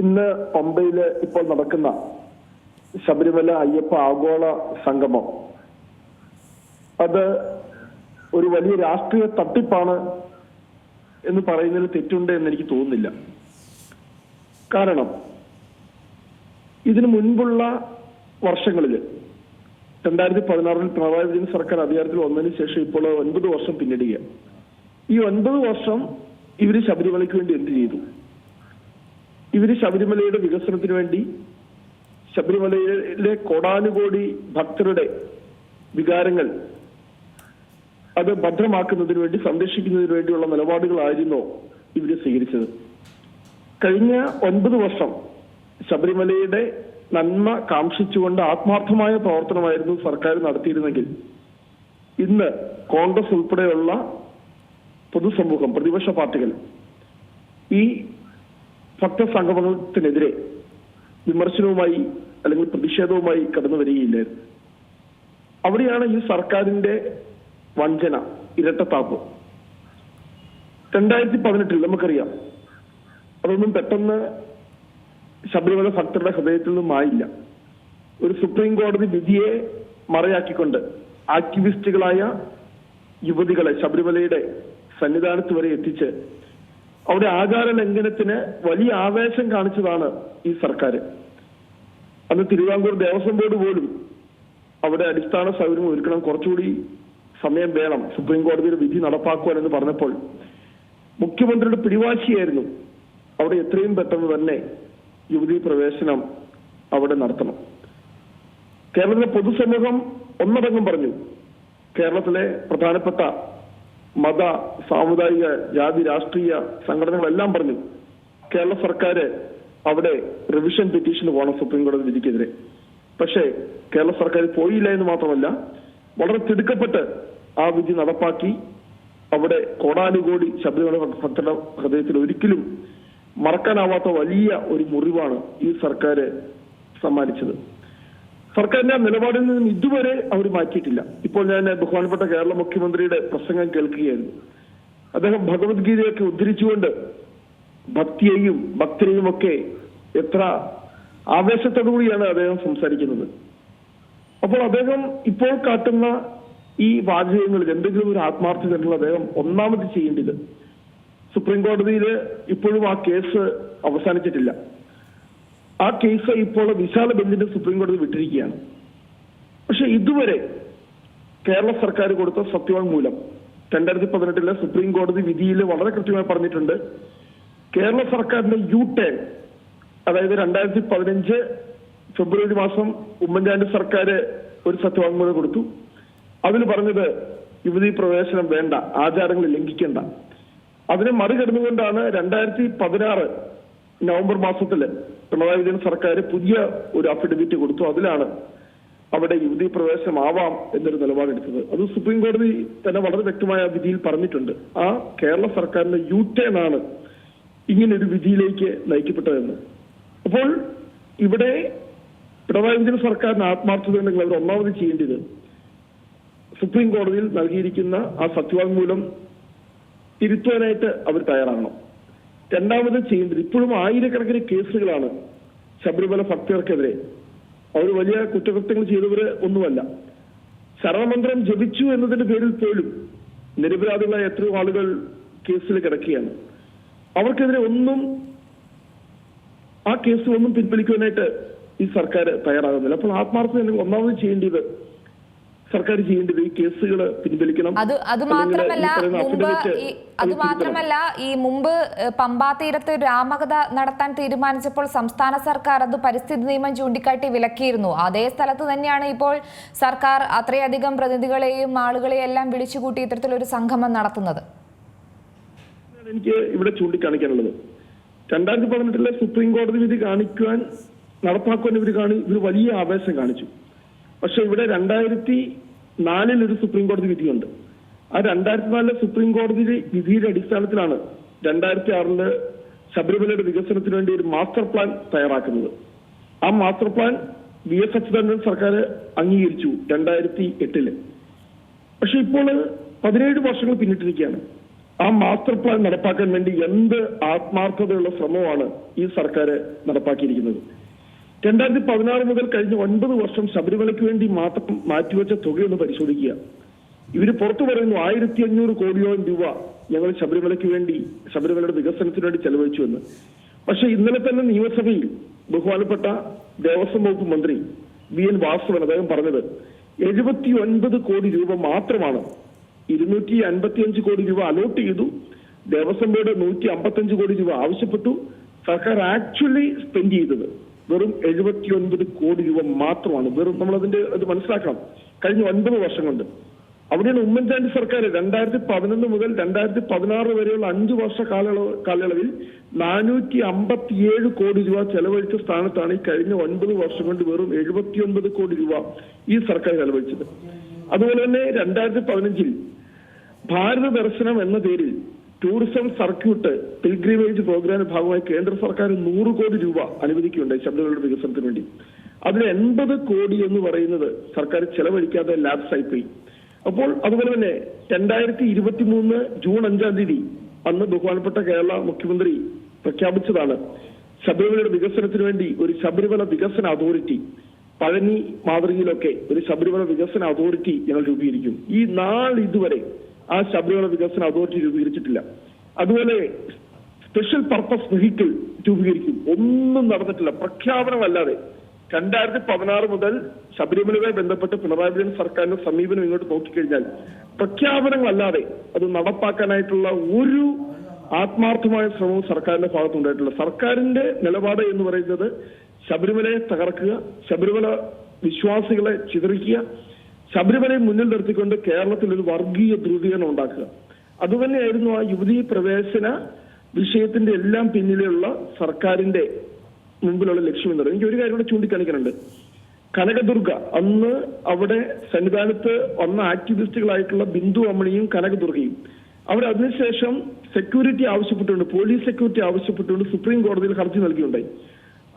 ഇന്ന് പമ്പയില് ഇപ്പോൾ നടക്കുന്ന ശബരിമല അയ്യപ്പ ആഗോള സംഗമം അത് ഒരു വലിയ രാഷ്ട്രീയ തട്ടിപ്പാണ് എന്ന് പറയുന്നതിൽ തെറ്റുണ്ട് എന്ന് എനിക്ക് തോന്നുന്നില്ല. കാരണം ഇതിനു മുൻപുള്ള വർഷങ്ങളിൽ 2016 പിണറായി വിജയൻ സർക്കാർ അധികാരത്തിൽ വന്നതിന് ശേഷം ഇപ്പോൾ 9 വർഷം പിന്നിടുക. ഈ 9 വർഷം ഇവര് ശബരിമലയ്ക്ക് വേണ്ടി എന്ത് ചെയ്തു? ഇവര് ശബരിമലയുടെ വികസനത്തിന് വേണ്ടി, ശബരിമലയിലെ കോടാനുകോടി ഭക്തരുടെ വികാരങ്ങൾ അത് ഭദ്രമാക്കുന്നതിന് വേണ്ടി, സംരക്ഷിക്കുന്നതിന് വേണ്ടിയുള്ള നിലപാടുകളായിരുന്നോ ഇവര് സ്വീകരിച്ചത്? കഴിഞ്ഞ 9 വർഷം ശബരിമലയുടെ നന്മ കാംക്ഷിച്ചുകൊണ്ട് ആത്മാർത്ഥമായ പ്രവർത്തനമായിരുന്നു സർക്കാർ നടത്തിയിരുന്നെങ്കിൽ ഇന്ന് കോൺഗ്രസ് ഉൾപ്പെടെയുള്ള പൊതുസമൂഹം, പ്രതിപക്ഷ പാർട്ടികൾ ഈ ഭക്തസംഗമത്തിനെതിരെ വിമർശനവുമായി അല്ലെങ്കിൽ പ്രതിഷേധവുമായി കടന്നു വരികയില്ലായിരുന്നു. അവിടെയാണ് ഈ സർക്കാരിന്റെ വഞ്ചന, ഇരട്ടത്താപ്പ്. 2018 നമുക്കറിയാം, അതൊന്നും പെട്ടെന്ന് ശബരിമല ഭക്തരുടെ ഹൃദയത്തിൽ നിന്നും ആയില്ല. ഒരു സുപ്രീം കോടതി വിധിയെ മറയാക്കിക്കൊണ്ട് ആക്ടിവിസ്റ്റുകളായ യുവതികളെ ശബരിമലയുടെ സന്നിധാനത്ത് വരെ എത്തിച്ച് അവിടെ ആചാര ലംഘനത്തിന് വലിയ ആവേശം കാണിച്ചതാണ് ഈ സർക്കാർ. അന്ന് തിരുവിതാംകൂർ ദേവസ്വം ബോർഡ് പോലും അവിടെ അടിസ്ഥാന സൗകര്യം ഒരുക്കണം, കുറച്ചുകൂടി സമയം വേണം സുപ്രീം കോടതിയുടെ വിധി നടപ്പാക്കുവാൻ എന്ന് പറഞ്ഞപ്പോൾ മുഖ്യമന്ത്രിയുടെ പിടിവാശിയായിരുന്നു അവിടെ എത്രയും പെട്ടെന്ന് തന്നെ യുവതീ പ്രവേശനം അവിടെ നടത്തണം. കേരളത്തിലെ പൊതുസമൂഹം ഒന്നടങ്കം പറഞ്ഞു. കേരളത്തിലെ പ്രധാനപ്പെട്ട മത, സാമുദായിക, ജാതി, രാഷ്ട്രീയ സംഘടനകളെല്ലാം പറഞ്ഞു കേരള സർക്കാർ അവിടെ റിവിഷൻ പെറ്റീഷന് പോകണം സുപ്രീം കോടതി വിധിക്കെതിരെ. പക്ഷേ കേരള സർക്കാർ പോയില്ല എന്ന് മാത്രമല്ല, വളരെ തിടുക്കപ്പെട്ട് ആ വിധി നടപ്പാക്കി. അവിടെ കോടാനുകോടി ശബരിമല ഭക്തരുടെ ഹൃദയത്തിൽ ഒരിക്കലും മറക്കാനാവാത്ത വലിയ ഒരു മുറിവാണ് ഈ സർക്കാർ സമ്മാനിച്ചത്. സർക്കാരിന്റെ നിലപാടിൽ നിന്നും ഇതുവരെ അവർ മാറ്റിയിട്ടില്ല. ഇപ്പോൾ ഞാൻ ബഹുമാനപ്പെട്ട കേരള മുഖ്യമന്ത്രിയുടെ പ്രസംഗം കേൾക്കുകയായിരുന്നു. അദ്ദേഹം ഭഗവത്ഗീതയൊക്കെ ഉദ്ധരിച്ചുകൊണ്ട് ഭക്തിയെയും ഭക്തരെയും ഒക്കെ എത്ര ആവേശത്തോടുകൂടിയാണ് അദ്ദേഹം സംസാരിക്കുന്നത്. അപ്പോൾ അദ്ദേഹം ഇപ്പോൾ കാട്ടുന്ന ഈ വാചകങ്ങളിൽ എന്തെങ്കിലും ഒരു ആത്മാർത്ഥത ഉണ്ടെങ്കിൽ അദ്ദേഹം ഒന്നാമത് ചെയ്യേണ്ടത്, സുപ്രീം കോടതിയിൽ ഇപ്പോഴും ആ കേസ് അവസാനിച്ചിട്ടില്ല. ആ കേസ് ഇപ്പോൾ വിശാല ബെഞ്ചിന്റെ സുപ്രീം കോടതി വിട്ടിരിക്കുകയാണ്. പക്ഷെ ഇതുവരെ കേരള സർക്കാർ കൊടുത്ത സത്യവാങ്മൂലം 2018 സുപ്രീം കോടതി വിധിയിൽ വളരെ കൃത്യമായി പറഞ്ഞിട്ടുണ്ട്. കേരള സർക്കാരിന്റെ ടേൺ, അതായത് 2015 ഫെബ്രുവരി മാസം ഉമ്മൻചാണ്ടി സർക്കാർ ഒരു സത്യവാങ്മൂലം കൊടുത്തു. അതിൽ പറഞ്ഞത് യുവതീ പ്രവേശനം വേണ്ട, ആചാരങ്ങൾ ലംഘിക്കേണ്ട. അതിനെ മറികടന്നുകൊണ്ടാണ് 2016 നവംബർ മാസത്തില് പിണറായി വിജയൻ സർക്കാർ പുതിയ ഒരു അഫിഡവിറ്റ് കൊടുത്തു. അതിലാണ് അവിടെ യുവതീ പ്രവേശനം ആവാം എന്നൊരു നിലപാടെടുത്തത്. അത് സുപ്രീം കോടതി തന്നെ വളരെ വ്യക്തമായ വിധിയിൽ പറഞ്ഞിട്ടുണ്ട്. ആ കേരള സർക്കാരിന്റെ ടേൺ ആണ് ഇങ്ങനൊരു വിധിയിലേക്ക് നയിക്കപ്പെട്ടതെന്ന്. അപ്പോൾ ഇവിടെ പിണറായി വിജയൻ സർക്കാരിന് ആത്മാർത്ഥത ഉണ്ടെങ്കിൽ അവർ ഒന്നാമത് ചെയ്യേണ്ടത് സുപ്രീം കോടതിയിൽ നൽകിയിരിക്കുന്ന ആ സത്യവാങ്മൂലം തിരുത്തുവാനായിട്ട് അവർ തയ്യാറാകണം. രണ്ടാമത് ചെയ്യേണ്ടത്, ഇപ്പോഴും ആയിരക്കണക്കിന് കേസുകളാണ് ശബരിമല ഭക്തർക്കെതിരെ. അവർ വലിയ കുറ്റകൃത്യങ്ങൾ ചെയ്തവര് ഒന്നുമല്ല. ശരണമന്ത്രം ജപിച്ചു എന്നതിന്റെ പേരിൽ പോലും നിരപരാധികളായ എത്രയോ ആളുകൾ കേസിൽ കിടക്കുകയാണ്. അവർക്കെതിരെ ആ കേസുകളൊന്നും പിൻവലിക്കുവാനായിട്ട് ഈ സർക്കാർ തയ്യാറാകുന്നില്ല. അപ്പോൾ ആത്മാർത്ഥത ഒന്നാമത് ചെയ്യേണ്ടത് സർക്കാർ ചെയ്യേണ്ടത് ഈ കേസുകൾ പിൻവലിക്കണം. അത് മാത്രമല്ല ഈ മുമ്പ് പമ്പാ തീരത്ത് രാമകഥ നടത്താൻ തീരുമാനിച്ചപ്പോൾ സംസ്ഥാന സർക്കാർ അത് പരിസ്ഥിതി നിയമം ചൂണ്ടിക്കാട്ടി വിലക്കിയിരുന്നു. അതേ സ്ഥലത്ത് തന്നെയാണ് ഇപ്പോൾ സർക്കാർ അത്രയധികം പ്രതിനിധികളെയും ആളുകളെയും എല്ലാം വിളിച്ചുകൂട്ടി ഇത്തരത്തിലൊരു സംഗമം നടത്തുന്നത്. എനിക്ക് ഇവിടെ ചൂണ്ടിക്കാണിക്കാനുള്ളത്, 2018 സുപ്രീം കോടതി വിധി നടപ്പാക്കുവാൻ ഇവർ വലിയ ആവേശം കാണിച്ചു. പക്ഷെ ഇവിടെ 2004 ഒരു സുപ്രീം കോടതി വിധിയുണ്ട്. ആ 2004 സുപ്രീം കോടതി വിധിയുടെ അടിസ്ഥാനത്തിലാണ് 2006 ശബരിമലയുടെ വികസനത്തിന് വേണ്ടി ഒരു മാസ്റ്റർ പ്ലാൻ തയ്യാറാക്കുന്നത്. ആ മാസ്റ്റർ പ്ലാൻ VS അച്യുതാനന്ദൻ സർക്കാർ അംഗീകരിച്ചു 2008. പക്ഷെ ഇപ്പോൾ 17 വർഷങ്ങൾ പിന്നിട്ടിരിക്കുകയാണ്. ആ മാസ്റ്റർ പ്ലാൻ നടപ്പാക്കാൻ വേണ്ടി എന്ത് ആത്മാർത്ഥതയുള്ള ശ്രമമാണ് ഈ സർക്കാർ നടപ്പാക്കിയിരിക്കുന്നത്. 2016 മുതൽ കഴിഞ്ഞ 9 വർഷം ശബരിമലയ്ക്ക് വേണ്ടി മാത്രം മാറ്റിവെച്ച തുകയൊന്ന് പരിശോധിക്കുക. ഇവര് പുറത്തു പറയുന്നു 1500 കോടിയോളം രൂപ ഞങ്ങൾ ശബരിമലയ്ക്ക് വേണ്ടി, ശബരിമലയുടെ വികസനത്തിന് വേണ്ടി ചെലവഴിച്ചു എന്ന്. പക്ഷെ ഇന്നലെ തന്നെ നിയമസഭയിൽ ബഹുമാനപ്പെട്ട ദേവസ്വം വകുപ്പ് മന്ത്രി VN വാസവൻ അദ്ദേഹം പറഞ്ഞത് 79 കോടി രൂപ മാത്രമാണ്, 255 കോടി രൂപ അലോട്ട് ചെയ്തു, ദേവസ്വം ബോർഡ് 155 കോടി രൂപ ആവശ്യപ്പെട്ടു, സർക്കാർ ആക്ച്വലി സ്പെൻഡ് ചെയ്തത് വെറും 79 കോടി രൂപ മാത്രമാണ്. വെറും നമ്മളതിന്റെ അത് മനസ്സിലാക്കണം. കഴിഞ്ഞ 9 വർഷം കൊണ്ട് അവിടെയാണ് ഉമ്മൻചാണ്ടി സർക്കാർ 2011 മുതൽ 2016 വരെയുള്ള 5 വർഷ കാലയളവിൽ 457 കോടി രൂപ ചെലവഴിച്ച സ്ഥാനത്താണ് ഈ കഴിഞ്ഞ 9 വർഷം കൊണ്ട് വെറും 79 കോടി രൂപ ഈ സർക്കാർ ചെലവഴിച്ചത്. അതുപോലെ തന്നെ 2015 ഭാരത ദർശനം എന്ന പേരിൽ ടൂറിസം സർക്യൂട്ട് പിൽഗ്രിമേജ് പ്രോഗ്രാമിന്റെ ഭാഗമായി കേന്ദ്ര സർക്കാർ 100 കോടി രൂപ അനുവദിക്കുകയുണ്ടായി ശബരിമലയുടെ വികസനത്തിന് വേണ്ടി. അതിൽ 80 കോടി എന്ന് പറയുന്നത് സർക്കാർ ചെലവഴിക്കാതെ ലാപ്സായി പോയി. അപ്പോൾ അതുപോലെ തന്നെ 2023 ജൂൺ 5-ാം തീയതി അന്ന് ബഹുമാനപ്പെട്ട കേരള മുഖ്യമന്ത്രി പ്രഖ്യാപിച്ചതാണ് ശബരിമലയുടെ വികസനത്തിന് വേണ്ടി ഒരു ശബരിമല വികസന അതോറിറ്റി. പഴനി മാതൃകയിലൊക്കെ ഒരു ശബരിമല വികസന അതോറിറ്റി ഞങ്ങൾ രൂപീകരിക്കും. ഈ ഇതുവരെ ആ ശബരിമല വികസന അതോറിറ്റി രൂപീകരിച്ചിട്ടില്ല. അതുപോലെ സ്പെഷ്യൽ പർപ്പസ് വെഹിക്കിൾ രൂപീകരിക്കും. ഒന്നും നടന്നിട്ടില്ല, പ്രഖ്യാപനമല്ലാതെ. 2016 മുതൽ ശബരിമലയുമായി ബന്ധപ്പെട്ട് പിണറായി വിജയൻ സർക്കാരിന്റെ സമീപനം ഇങ്ങോട്ട് നോക്കിക്കഴിഞ്ഞാൽ പ്രഖ്യാപനങ്ങളല്ലാതെ അത് നടപ്പാക്കാനായിട്ടുള്ള ഒരു ആത്മാർത്ഥമായ ശ്രമവും സർക്കാരിന്റെ ഭാഗത്തുണ്ടായിട്ടില്ല. സർക്കാരിന്റെ നിലപാട് എന്ന് പറയുന്നത് ശബരിമലയെ തകർക്കുക, ശബരിമല വിശ്വാസികളെ ചിതറിക്കുക, ശബരിമലയെ മുന്നിൽ നിർത്തിക്കൊണ്ട് കേരളത്തിൽ ഒരു വർഗീയ ധ്രുവീകരണം ഉണ്ടാക്കുക. അതുതന്നെയായിരുന്നു ആ യുവതീ പ്രവേശന വിഷയത്തിന്റെ എല്ലാം പിന്നിലുള്ള സർക്കാരിന്റെ മുമ്പിലുള്ള ലക്ഷ്യം എന്ന് പറയുന്നത്. എനിക്ക് ഒരു കാര്യം കൂടെ ചൂണ്ടിക്കാണിക്കാനുണ്ട്. കനകദുർഗ അന്ന് അവിടെ സന്നിധാനത്ത് വന്ന ആക്ടിവിസ്റ്റുകളായിട്ടുള്ള ബിന്ദു അമ്മണിയും കനകദുർഗയും അവർ അതിനുശേഷം സെക്യൂരിറ്റി ആവശ്യപ്പെട്ടുകൊണ്ട്, പോലീസ് സെക്യൂരിറ്റി ആവശ്യപ്പെട്ടുകൊണ്ട് സുപ്രീം കോടതിയിൽ ഹർജി നൽകിയുണ്ടായി.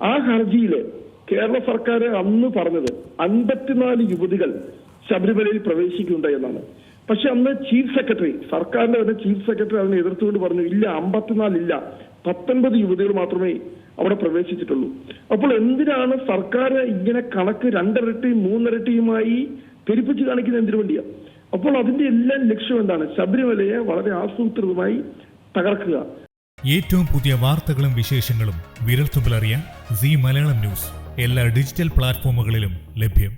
ആ ഹർജിയില് കേരള സർക്കാർ അന്ന് പറഞ്ഞത് 54 യുവതികൾ ശബരിമലയിൽ പ്രവേശിക്കുകയുണ്ടായി എന്നാണ്. പക്ഷെ അന്ന് ചീഫ് സെക്രട്ടറി, സർക്കാരിന്റെ തന്നെ ചീഫ് സെക്രട്ടറി അതിനെ എതിർത്തുകൊണ്ട് പറഞ്ഞു ഇല്ല, 54 ഇല്ല, 19 യുവതികൾ മാത്രമേ അവിടെ പ്രവേശിച്ചിട്ടുള്ളൂ. അപ്പോൾ എന്തിനാണ് സർക്കാർ ഇങ്ങനെ കണക്ക് 2 ഇരട്ടിയും 3 ഇരട്ടിയുമായി പെരുപ്പിച്ച് കാണിക്കുന്നത്? എന്തിനു വേണ്ടിയാ? അപ്പോൾ അതിന്റെ എല്ലാം ലക്ഷ്യം എന്താണ്? ശബരിമലയെ വളരെ ആസൂത്രിതമായി തകർക്കുക. ഏറ്റവും പുതിയ വാർത്തകളും വിശേഷങ്ങളും വിരൽത്തുമ്പിലറിയാൻ സീ മലയാളം ന്യൂസ് എല്ലാ ഡിജിറ്റൽ പ്ലാറ്റ്ഫോമുകളിലും ലഭ്യം.